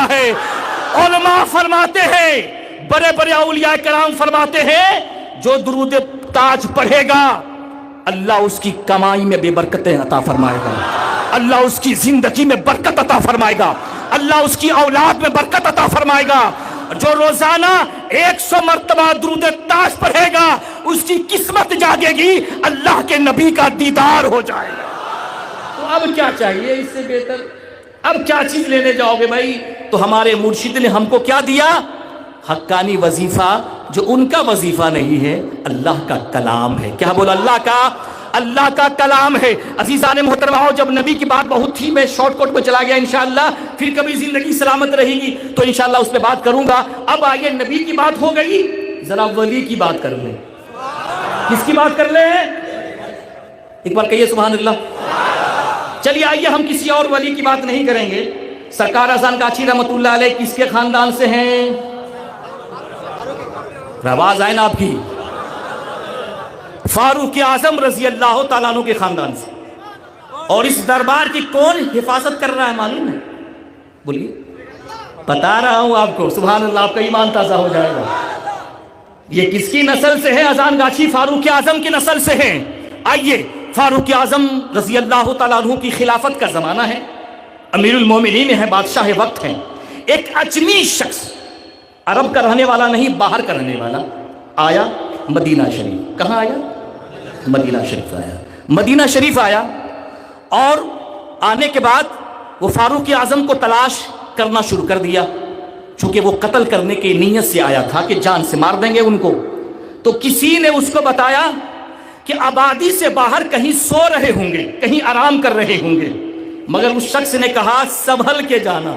گیا ہے۔ علماء فرماتے ہیں، بڑے بڑے اولیاء کرام فرماتے ہیں، جو درود تاج پڑھے گا اللہ اس کی کمائی میں بے برکتیں عطا فرمائے گا، اللہ اس کی زندگی میں برکت عطا فرمائے گا، اللہ اس کی اولاد میں برکت عطا فرمائے گا۔ جو روزانہ 100 مرتبہ درود تاج پڑھے گا اس کی قسمت جاگے گی، اللہ کے نبی کا دیدار ہو جائے گا۔ تو اب کیا چاہیے اس سے بہتر؟ اب کیا چیز لینے جاؤ گے بھائی؟ تو ہمارے مرشد نے ہم کو کیا دیا؟ حقانی وظیفہ، جو ان کا وظیفہ نہیں ہے، اللہ کا کلام ہے۔ کیا بولا؟ اللہ کا کلام ہے۔ عزیزان محترمہ، جب نبی کی بات بہت تھی، میں شارٹ کٹ میں چلا گیا، انشاءاللہ پھر کبھی زندگی سلامت رہے گی تو انشاءاللہ اس پہ بات کروں گا۔ اب آئیے، نبی کی بات ہو گئی، ذرا ولی کی بات کر لیں۔ کس کی بات کر لیں؟ ایک بار کہیے سبحان اللہ۔ چلیے آئیے، ہم کسی اور ولی کی بات نہیں کریں گے۔ سرکار اذان گاچھی رحمۃ اللہ علیہ کس کے خاندان سے ہیں؟ آواز آئے نا آپ کی؟ فاروق اعظم رضی اللہ تعالیٰ عنہ کے خاندان سے۔ اور اس دربار کی کون حفاظت کر رہا ہے معلوم ہے؟ بولیے، بتا رہا ہوں آپ کو، سبحان اللہ، آپ کا ایمان تازہ ہو جائے گا۔ یہ کس کی نسل سے ہے؟ اذان گاچھی فاروق اعظم کی نسل سے ہیں۔ آئیے، فاروق اعظم رضی اللہ تعالیٰ عنہ کی خلافت کا زمانہ ہے، امیر المومنین ہیں، بادشاہ وقت ہیں۔ ایک اجمی شخص، عرب کا رہنے والا نہیں، باہر کا رہنے والا، آیا مدینہ شریف۔ کہاں آیا؟ مدینہ شریف آیا۔ مدینہ شریف آیا اور آنے کے بعد وہ فاروق اعظم کو تلاش کرنا شروع کر دیا، چونکہ وہ قتل کرنے کی نیت سے آیا تھا کہ جان سے مار دیں گے ان کو۔ تو کسی نے اس کو بتایا کہ آبادی سے باہر کہیں سو رہے ہوں گے، کہیں آرام کر رہے ہوں گے، مگر اس شخص نے کہا سنبھل کے جانا۔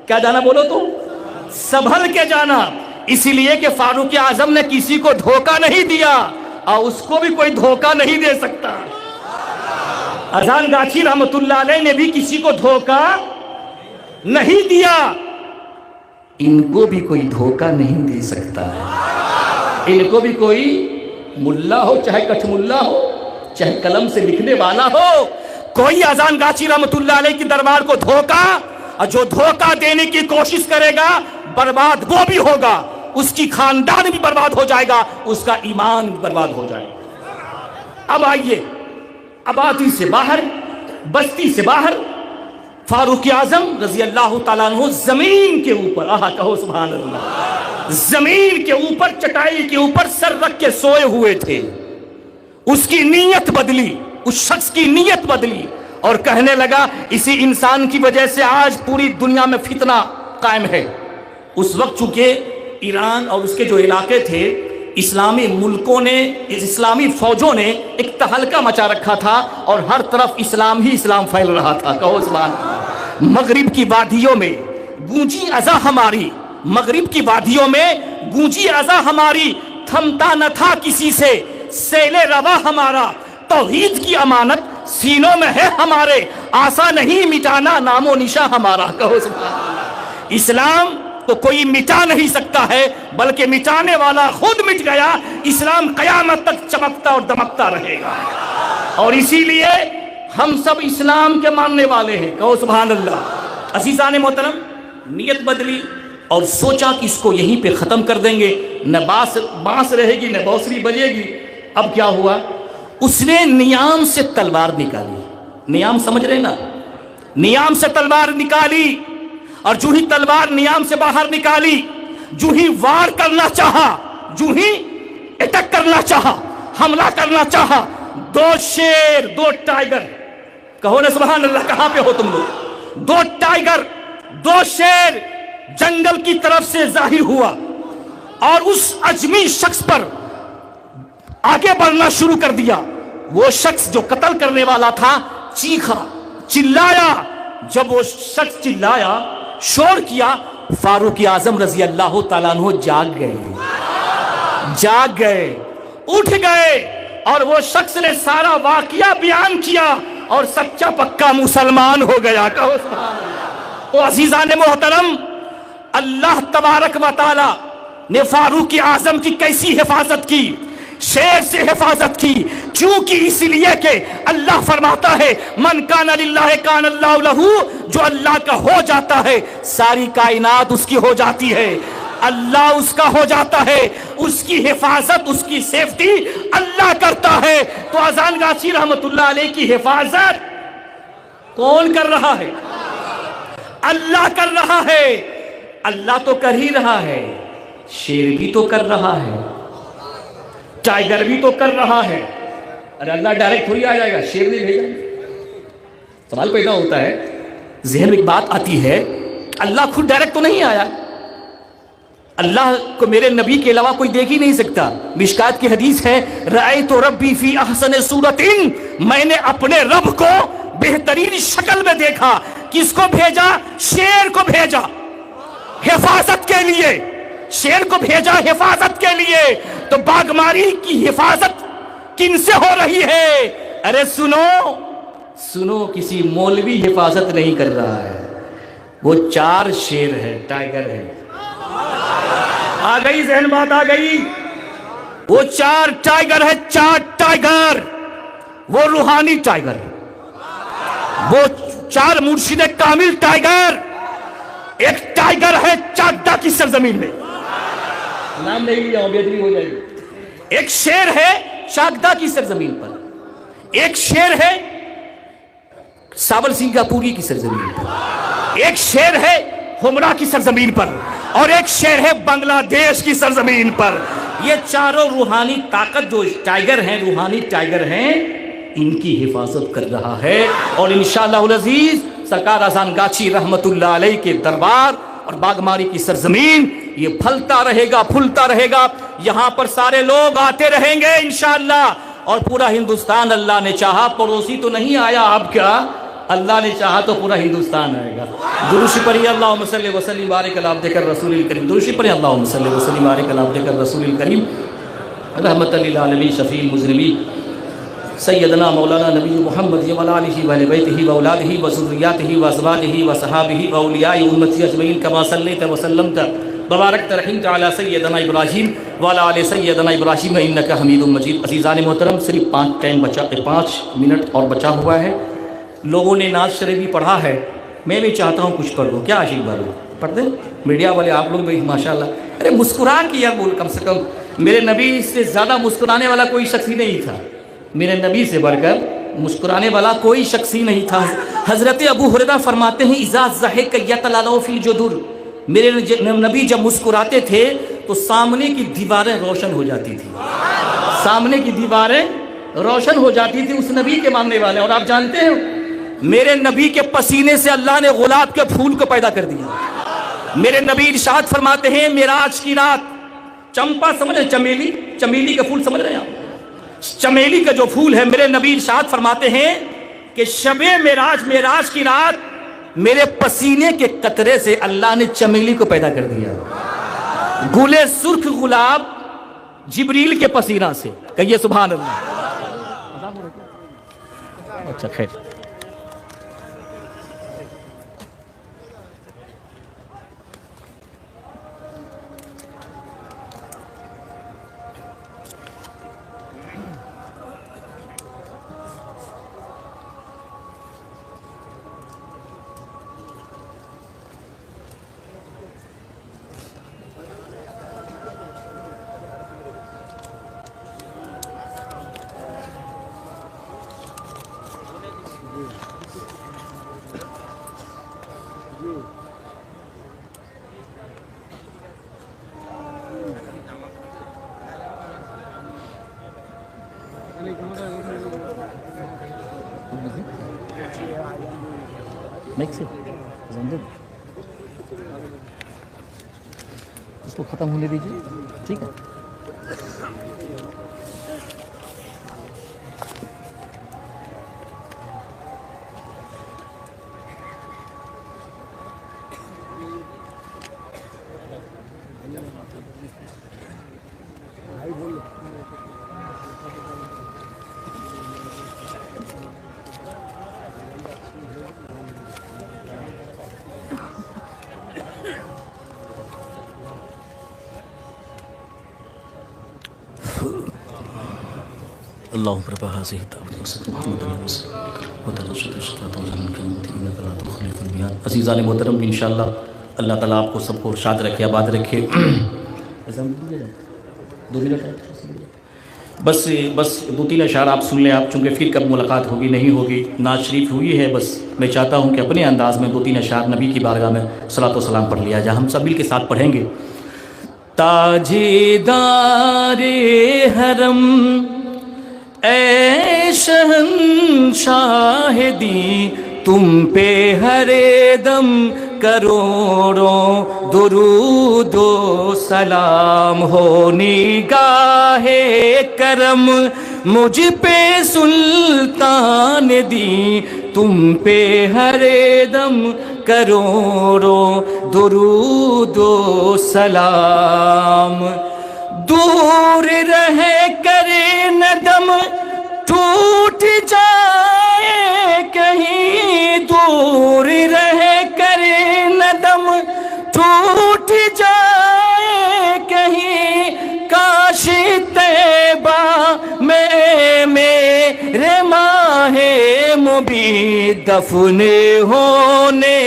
کیا جانا بولو تو؟ سنبھل کے جانا۔ اسی لیے کہ فاروق اعظم نے کسی کو دھوکہ نہیں دیا اور اس کو بھی کوئی دھوکہ نہیں دے سکتا۔ اذان گاچھی رحمت اللہ علیہ نے بھی کسی کو دھوکہ نہیں دیا، ان کو بھی کوئی دھوکہ نہیں دے سکتا ہے۔ ان کو بھی کوئی ملا ہو، چاہے کچھ ملا ہو، چاہے قلم سے لکھنے والا ہو، کوئی اذان گاچھی رحمت اللہ علیہ کی دربار کو دھوکہ، اور جو دھوکہ دینے کی کوشش کرے گا برباد وہ بھی ہوگا، اس کی خاندان بھی برباد ہو جائے گا، اس کا ایمان بھی برباد ہو جائے گا۔ اب آئیے، آبادی سے باہر، بستی سے باہر، فاروق اعظم رضی اللہ تعالیٰ عنہ زمین کے اوپر، کہو سبحان اللہ، زمین کے اوپر، چٹائی کے اوپر سر رکھ کے سوئے ہوئے تھے۔ اس کی نیت بدلی، اس شخص کی نیت بدلی اور کہنے لگا اسی انسان کی وجہ سے آج پوری دنیا میں فتنہ قائم ہے۔ اس وقت چونکہ ایران اور اس کے جو علاقے تھے، اسلامی ملکوں نے، اسلامی فوجوں نے ایک تہلکہ مچا رکھا تھا اور ہر طرف اسلام ہی اسلام پھیل رہا تھا، کہو سبحان اللہ۔ مغرب کی وادیوں میں گونجی اذاں ہماری، مغرب کی وادیوں میں گونجی اذاں ہماری، تھمتا نہ تھا کسی سے سیل روا ہمارا، توحید کی امانت سینوں میں ہے ہمارے، آسا نہیں مٹانا نام و نشاں ہمارا، کہو سبحان اللہ۔ اسلام تو کوئی مٹا نہیں سکتا ہے، بلکہ مٹانے والا خود مٹ گیا۔ اسلام قیامت تک چمکتا اور دمکتا رہے گا، اور اسی لیے ہم سب اسلام کے ماننے والے ہیں، کہو سبحان اللہ۔ عزیزان محترم، نیت بدلی اور سوچا کہ اس کو یہیں پہ ختم کر دیں گے، نہ بانس رہے گی نہ بانسری بجے گی۔ اب کیا ہوا؟ اس نے نیام سے تلوار نکالی۔ نیام سمجھ رہے نا؟ نیام سے تلوار نکالی، اور جو ہی تلوار نیام سے باہر نکالی، جو ہی وار کرنا چاہا، جو ہی اٹیک کرنا چاہا، حملہ کرنا چاہا، دو شیر، دو ٹائگر، کہو نا سبحان اللہ، کہاں پہ ہو تم لوگ؟ دو ٹائگر، دو شیر جنگل کی طرف سے ظاہر ہوا اور اس اجمی شخص پر آگے بڑھنا شروع کر دیا۔ وہ شخص جو قتل کرنے والا تھا چیخا، چلایا۔ جب وہ شخص چلایا، شور کیا، فاروق اعظم رضی اللہ تعالیٰ عنہ جاگ گئے، اٹھ گئے، اور وہ شخص نے سارا واقعہ بیان کیا اور سچا پکا مسلمان ہو گیا، کہو سبحان اللہ۔ تو عزیزان محترم، اللہ تبارک و تعالی نے فاروق اعظم کی کیسی حفاظت کی، شیر سے حفاظت کی، چونکہ اس لیے کہ اللہ فرماتا ہے من کان للہ کان اللہ لہو، جو اللہ کا ہو جاتا ہے ساری کائنات اس کی ہو جاتی ہے، اللہ اس کا ہو جاتا ہے، اس کی حفاظت، اس کی سیفٹی اللہ کرتا ہے۔ تو اذان گاچی رحمت اللہ علیہ کی حفاظت کون کر رہا ہے؟ اللہ کر رہا ہے۔ اللہ تو کر ہی رہا ہے، شیر بھی تو کر رہا ہے، ٹائیگر بھی تو کر رہا ہے۔ ارے اللہ ڈائریکٹ تھوڑی آ جائے گا، شیر نہیں بھیجا۔ سوال پیدا ہوتا ہے، ذہن میں ایک بات آتی ہے، اللہ خود ڈائریکٹ تو نہیں آیا، اللہ کو میرے نبی کے علاوہ کوئی دیکھ ہی نہیں سکتا۔ مشکات کی حدیث ہے، رأیت ربی فی احسن صورت، میں نے اپنے رب کو بہترین شکل میں دیکھا۔ کس کو بھیجا؟ شیر کو بھیجا حفاظت کے لیے، شیر کو بھیجا حفاظت کے لیے۔ تو باغماری کی حفاظت کن سے ہو رہی ہے؟ ارے سنو، کسی مولوی حفاظت نہیں کر رہا ہے، وہ 4 شیر ہے، ٹائیگر ہے۔ آ گئی ذہن بات آ گئی؟ وہ 4 ٹائیگر ہے، 4 ٹائیگر، وہ روحانی ٹائیگر، وہ 4 مرشد کامل ٹائیگر۔ ایک ٹائیگر ہے چاگدا کی سرزمین میں، نام نہیں لیا ہوں بےدبی ہو جائے گی۔ ایک شیر ہے چاگدا کی سرزمین پر، ایک شیر ہے ساور سنگاپوری کی سرزمین پر، ایک شیر ہے ہمرا کی سرزمین پر، اور ایک شیر ہے بنگلہ دیش کی سرزمین پر۔ یہ چاروں روحانی طاقت جو ٹائیگر ہیں، روحانی ٹائیگر ہیں، ان کی حفاظت کر رہا ہے۔ اور انشاءاللہ العزیز سرکار اذان گاچی رحمت اللہ علیہ کے دربار اور باغماری کی سرزمین یہ پھلتا رہے گا، پھولتا رہے گا۔ یہاں پر سارے لوگ آتے رہیں گے انشاءاللہ، اور پورا ہندوستان اللہ نے چاہا، پڑوسی تو نہیں آیا آپ کا، اللہ نے چاہا تو پورا ہندوستان آئے گا۔ درود پڑھیے اللہم صلی وسلم بارک علی عبدک الرسول الکریم، درود پڑھیے اللہم صلی وسلم بارک علی عبدک الرسول الکریم، رحمت للعالمین شفیع المذنبین سیدنا مولانا نبی محمد وعلی آلہ وآل بیتہ واولادہ وذریاتہ وازواجہ وصحابہ واولیاء امتی اجمعین، کما صلیت وسلمت وبارکت رحمت علی سیدنا ابراہیم وعلی آل سیدنا ابراہیم انک حمید مجید۔ عزیزان محترم، صرف 5 منٹ اور بچا ہوا ہے۔ لوگوں نے ناز شریف بھی پڑھا ہے، میں بھی چاہتا ہوں کچھ پڑھ دوں، کیا عاشق بھائی پڑھ دیں؟ میڈیا والے آپ لوگ بھی ماشاءاللہ، ارے مسکران کیا بول، کم سے کم میرے نبی سے زیادہ مسکرانے والا کوئی شخص ہی نہیں تھا، میرے نبی سے بڑھ کر مسکرانے والا کوئی شخص ہی نہیں تھا۔ حضرت ابو ہریرہ فرماتے ہیں اذا ضحک یتلالو فی الجدر، میرے نبی جب مسکراتے تھے تو سامنے کی دیواریں روشن ہو جاتی تھی، سامنے کی دیواریں روشن ہو جاتی تھی اس نبی کے ماننے والے۔ اور آپ جانتے ہیں میرے نبی کے پسینے سے اللہ نے گلاب کے پھول کو پیدا کر دیا۔ میرے نبی ارشاد فرماتے ہیں معراج کی رات، چمپا سمجھ رہے، چمیلی، چمیلی کا پھول سمجھ رہے ہیں آپ، چمیلی کا جو پھول ہے، میرے نبی ارشاد فرماتے ہیں کہ شب معراج کی رات میرے پسینے کے قطرے سے اللہ نے چمیلی کو پیدا کر دیا۔ گلے سرخ گلاب جبریل کے پسینہ سے، کہیے سبحان اللہ۔ اچھا خیر، اس کو ختم ہونے دیجیے، ٹھیک ہے؟ اللهم رب هذه الدعوة محمد عزیزان محترم انشاءاللہ اللہ تعالیٰ آپ کو سب کو ارشاد رکھے آباد رکھے. بس 2-3 اشعار آپ سن لیں. آپ چونکہ پھر کب ملاقات ہوگی نہیں ہوگی, نعت شریف ہوئی ہے, بس میں چاہتا ہوں کہ اپنے انداز میں 2-3 اشعار نبی کی بارگاہ میں صلاۃ و سلام پڑھ لیا جائے. ہم سب مل کے ساتھ پڑھیں گے. تاجدار حرم اے شہنشاہ دی, تم پہ ہر دم کروڑوں درود و سلام ہو. نگاہ کرم مجھ پہ سلطان دی, تم پہ ہر دم کروڑوں درود و سلام. دور رہے کرے ندم ٹوٹ جائے کہیں, دور رہے کرے ندم ٹوٹ جائے کہیں, کاش طیبہ میں میرے ماہ مبین دفن ہونے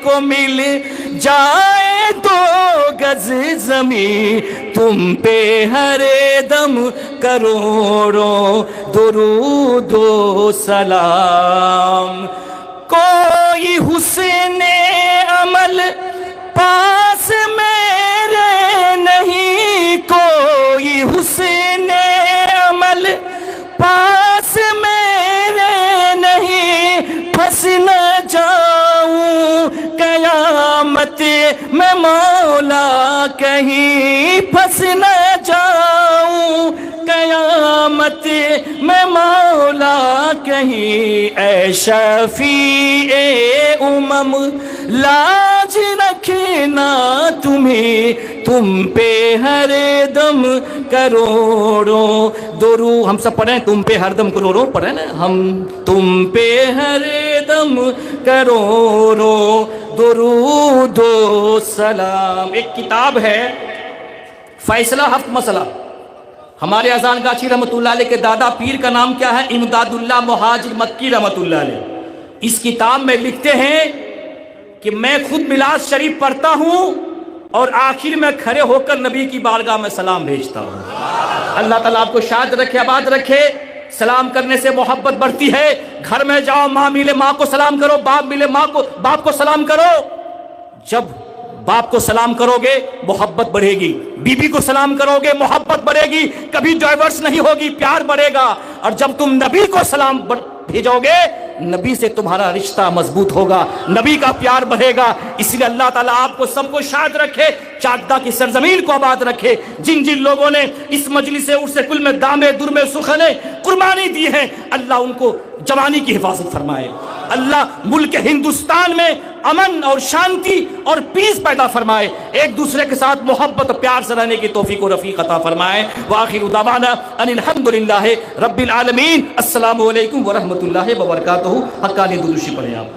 کو مل جائے 2 گز زمین, تم پہ ہر دم کروڑوں درود و سلام. کوئی حسن عمل پاس میرے نہیں, کوئی حسن عمل پاس میرے نہیں, پھنس نہ جاؤں قیامت میں مولا کہیں, پھنس نہ جاؤں قیامت میں مولا کہیں. اے شفیع امم لاج رکھنا تمہیں, تم پہ ہر دم کروڑوں درود. ہم سب پڑھیں تم پہ ہر دم کروڑوں, پڑھیں نا ہم. تم پہ ہر دم کروڑوں درود و سلام. ایک کتاب ہے فیصلہ 7 مسئلہ, ہمارے اذان گاچھی رحمۃ اللہ علیہ کے دادا پیر کا نام کیا ہے؟ امداد اللہ مہاجر مکی رحمۃ اللہ علیہ. اس کتاب میں لکھتے ہیں کہ میں خود میلاد شریف پڑھتا ہوں اور آخر میں کھڑے ہو کر نبی کی بارگاہ میں سلام بھیجتا ہوں. اللہ تعالیٰ آپ کو شاد رکھے آباد رکھے. سلام کرنے سے محبت بڑھتی ہے. گھر میں جاؤ, ماں ملے ماں کو سلام کرو, باپ ملے باپ کو سلام کرو. جب باپ کو سلام کرو گے محبت بڑھے گی, بیوی کو سلام کرو گے محبت بڑھے گی, کبھی ڈائیورس نہیں ہوگی, پیار بڑھے گا. اور جب تم نبی کو سلام بھیجو گے نبی سے تمہارا رشتہ مضبوط ہوگا, نبی کا پیار بڑھے گا. اس لیے اللہ تعالیٰ آپ کو سب کو شاد رکھے, چاکدہ کی سرزمین کو آباد رکھے. جن جن لوگوں نے اس مجلس عرس کل میں دامے درمے سخنے قربانی دی ہے, اللہ ان کو جوانی کی حفاظت فرمائے. اللہ ملک ہندوستان میں امن اور شانتی اور پیس پیدا فرمائے. ایک دوسرے کے ساتھ محبت و پیار سے رہنے کی توفیق و رفیق عطا فرمائے. وآخر دعوانا ان الحمدللہ رب العالمین. السلام علیکم ورحمۃ اللہ وبرکاتہ. حقانی درود پڑھیں آپ.